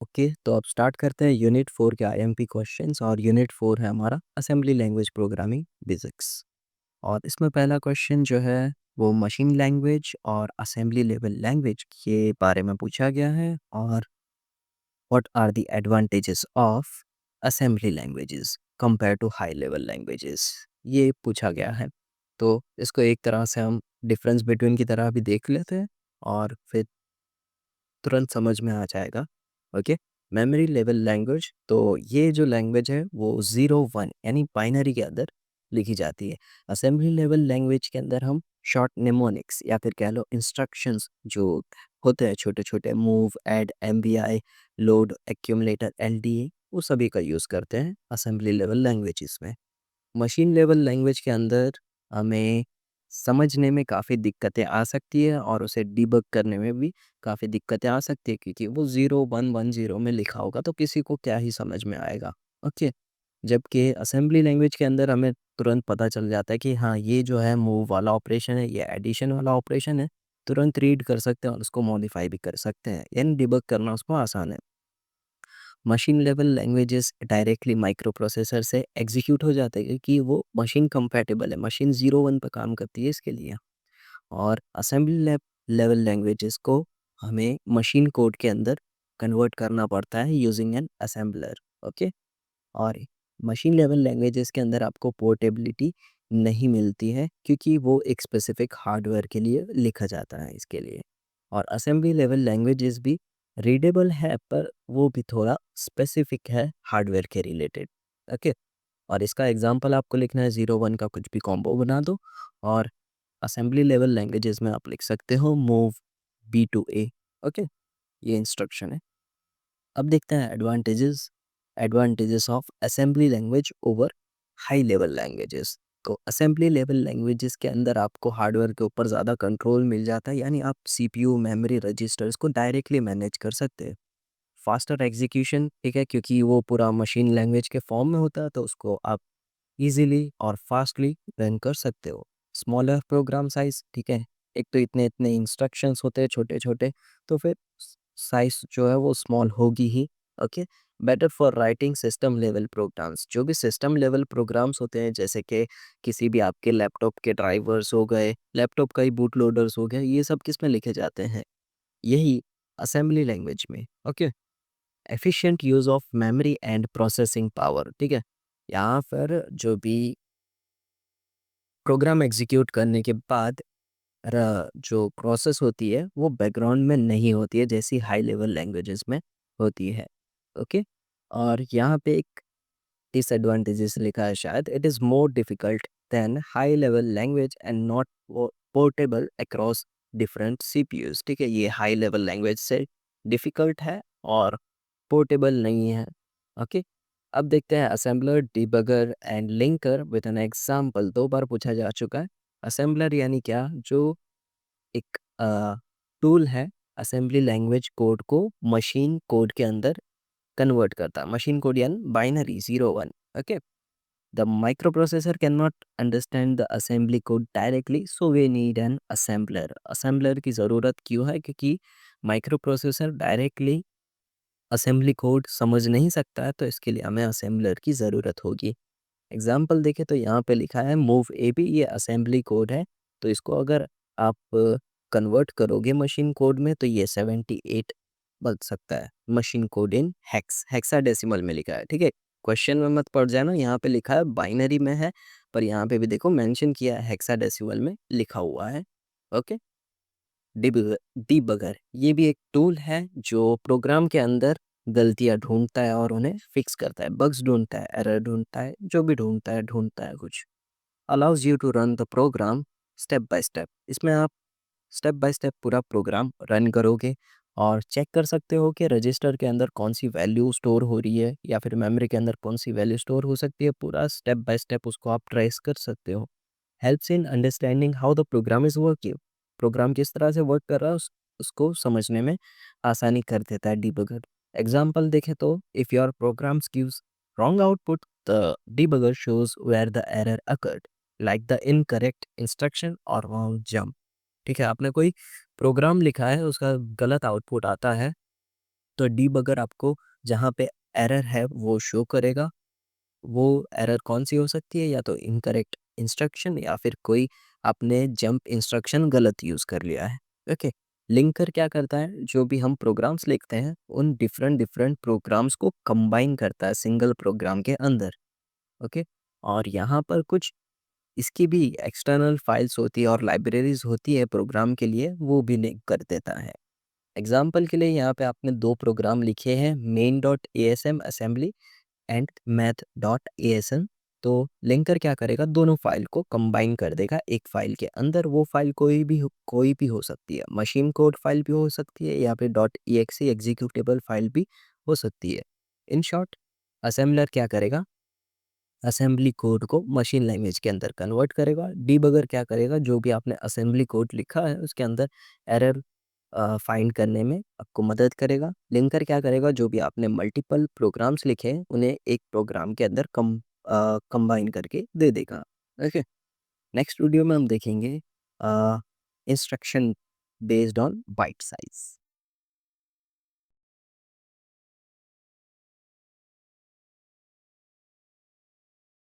Okay, तो अब start करते हैं यूनिट 4 के आईएमपी क्वेश्चंस। और यूनिट 4 है हमारा असेंबली लैंग्वेज प्रोग्रामिंग बेसिक्स। और इसमें पहला क्वेश्चन जो है वो मशीन लैंग्वेज और असेंबली लेवल लैंग्वेज के बारे में पूछा गया है। और what are the advantages of assembly languages compare to high level languages, ये पूछा गया है। तो इसको एक तरह से हम डिफरेंस बिटवीन की तरह भी देख लेते हैं और फिर तुरंत समझ में आ जाएगा। ओके, मेमोरी लेवल लैंग्वेज, तो ये जो लैंग्वेज है वो 0 1 यानी बाइनरी के अंदर लिखी जाती है। असेंबली लेवल लैंग्वेज के अंदर हम शॉर्ट निमोनिक्स या फिर कह लो इंस्ट्रक्शंस जो होते हैं, छोटे छोटे move, add, MPI, load, accumulator, LDA, वो सभी का यूज़ करते हैं असेंबली लेवल लैंग्वेजेस में। मशीन लेवल लैंग्वेज के अंदर हमें समझने में काफ़ी दिक्कतें आ सकती है और उसे डिबग करने में भी काफ़ी दिक्कतें आ सकती है, क्योंकि वो 0110 में लिखा होगा तो किसी को क्या ही समझ में आएगा। ओके, जबकि असेंबली लैंग्वेज के अंदर हमें तुरंत पता चल जाता है कि हाँ, ये जो है मूव वाला ऑपरेशन है, ये एडिशन वाला ऑपरेशन है। तुरंत रीड कर सकते हैं और उसको मॉडिफाई भी कर सकते हैं, यानी डिबग करना उसको आसान है। Machine level languages directly micro processor से एग्जीक्यूट हो जाते हैं क्योंकि वो मशीन कंपैटिबल है, मशीन 01 पर काम करती है इसके लिए। और असेंबली लेवल लैंग्वेजेस को हमें मशीन कोड के अंदर कन्वर्ट करना पड़ता है यूजिंग एन असेंबलर। ओके, और मशीन लेवल लैंग्वेजेस के अंदर आपको पोर्टेबिलिटी नहीं मिलती है क्योंकि वो एक स्पेसिफिक हार्डवेयर के लिए लिखा जाता है इसके लिए। और असेंबली लेवल लैंग्वेजेस भी रीडेबल है, पर वो भी थोड़ा स्पेसिफिक है हार्डवेयर के रिलेटेड। ओके, और इसका एग्जांपल आपको लिखना है 01 का कुछ भी कॉम्बो बना दो। और असेंबली लेवल लैंग्वेजेस में आप लिख सकते हो move B to A. Okay, ये इंस्ट्रक्शन है। अब देखते हैं advantages advantages of assembly language over high level languages. तो असेंबली लेवल लैंग्वेजेस के अंदर आपको हार्डवेयर के ऊपर ज़्यादा कंट्रोल मिल जाता है, यानी आप सीपीयू, मेमोरी, रजिस्टर्स को डायरेक्टली मैनेज कर सकते हैं। फास्टर एग्जीक्यूशन, ठीक है, क्योंकि वो पूरा मशीन लैंग्वेज के फॉर्म में होता है तो उसको आप इजीली और फास्टली रन कर सकते हो। स्मॉलर प्रोग्राम साइज, ठीक है, एक तो इतने इतने इंस्ट्रक्शंस होते हैं छोटे छोटे, तो फिर साइज जो है वो स्मॉल होगी ही। Okay, better for writing system level programs, जो भी सिस्टम लेवल प्रोग्राम्स होते हैं जैसे कि किसी भी आपके लैपटॉप के ड्राइवर्स हो गए, लैपटॉप का ही बूट लोडर्स हो गए, ये सब किस में लिखे जाते हैं, यही असेंबली लैंग्वेज में। Okay, efficient use of memory and processing power, ठीक है, यहाँ पर जो भी प्रोग्राम एग्जीक्यूट करने के बाद जो प्रोसेस होती है वो बैकग्राउंड में नहीं होती है जैसी हाई लेवल लैंग्वेजेस में होती है। ओके, और यहाँ पे एक डिसएडवांटेजेस लिखा है शायद, it is more difficult than high level language and not portable across different CPUs. ठीक है, ये हाई लेवल लैंग्वेज से डिफिकल्ट है और पोर्टेबल नहीं है। ओके, अब देखते हैं assembler, debugger and linker with an example. दो बार पूछा जा चुका है। असेंबलर यानी क्या, जो एक टूल है असेंबली लैंग्वेज कोड को मशीन कोड के अंदर कन्वर्ट करता है। मशीन कोड यानी binary 01। Okay, the micro processor can not understand the assembly code directly, so we need an assembler. Assembler की ज़रूरत क्यों है, क्योंकि micro processor directly assembly code समझ नहीं सकता है, तो इसके लिए हमें असेंबलर की ज़रूरत होगी। एग्जाम्पल देखें तो यहाँ पे लिखा है मूव ए बी, ये असेंबली कोड है। तो इसको अगर आप कन्वर्ट करोगे मशीन कोड में तो ये 78 बन सकता है। मशीन कोड इन हेक्साडेसिमल में लिखा है, ठीक है। क्वेश्चन में मत पड़ जाना, यहाँ पे लिखा है बाइनरी में है, पर यहाँ पे भी देखो मेंशन किया है हेक्साडेसिमल में लिखा हुआ है। ओके, डिबगर डिबगर ये भी एक टूल है जो प्रोग्राम के अंदर गलतियां ढूंढता है और उन्हें फिक्स करता है, बग्स ढूंढता है, एरर ढूंढता है, जो भी ढूंढता है कुछ। Allows you to run the program step by step. इसमें आप स्टेप बाय स्टेप पूरा प्रोग्राम रन करोगे और चेक कर सकते हो कि रजिस्टर के अंदर कौन सी वैल्यू स्टोर हो रही है या फिर मेमोरी के अंदर कौन सी वैल्यू स्टोर हो सकती है। पूरा स्टेप बाय स्टेप उसको आप ट्रेस कर सकते हो। Helps in understanding how the program is working. Program किस तरह से वर्क कर रहा है उसको समझने में आसानी कर देता है डिबगर। एग्जाम्पल देखें तो if your program gives wrong output, the debugger shows where the error occurred, like the incorrect instruction और रॉन्ग जंप। ठीक है, आपने कोई प्रोग्राम लिखा है, उसका गलत आउटपुट आता है, तो डीबगर आपको जहाँ पे एरर है वो शो करेगा। वो एरर कौन-सी हो सकती है, या तो इनकरेक्ट इंस्ट्रक्शन या फिर कोई आपने जंप इंस्ट्रक्शन गलत यूज़ कर लिया है। ओके। लिंकर क्या करता है, जो भी हम प्रोग्राम्स लिखते हैं उन डिफरेंट डिफरेंट प्रोग्राम्स को कंबाइन करता है सिंगल प्रोग्राम के अंदर। ओके। और यहाँ पर कुछ इसकी भी एक्सटर्नल फाइल्स होती है और लाइब्रेरीज होती है प्रोग्राम के लिए, वो भी लिंक कर देता है। एग्जाम्पल के लिए यहाँ पे आपने दो प्रोग्राम लिखे हैं, main dot A S M assembly and math dot A S M. तो लिंकर क्या करेगा, दोनों फाइल को कंबाइन कर देगा एक फाइल के अंदर। वो फाइल कोई भी हो सकती है, मशीन कोड फाइल भी हो सकती है, या फिर dot E x executable file भी हो सकती है। इन शॉर्ट, असेंबलर क्या करेगा, असेंबली कोड को मशीन लैंग्वेज के अंदर कन्वर्ट करेगा। डीबगर क्या करेगा, जो भी आपने असेंबली कोड लिखा है उसके अंदर एरर फाइंड करने में आपको मदद करेगा। लिंकर क्या करेगा, जो भी आपने मल्टीपल प्रोग्राम्स लिखे हैं उन्हें एक प्रोग्राम के अंदर कंबाइन करके दे देगा। ओके। नेक्स्ट वीडियो में हम देखेंगे instruction based on byte size.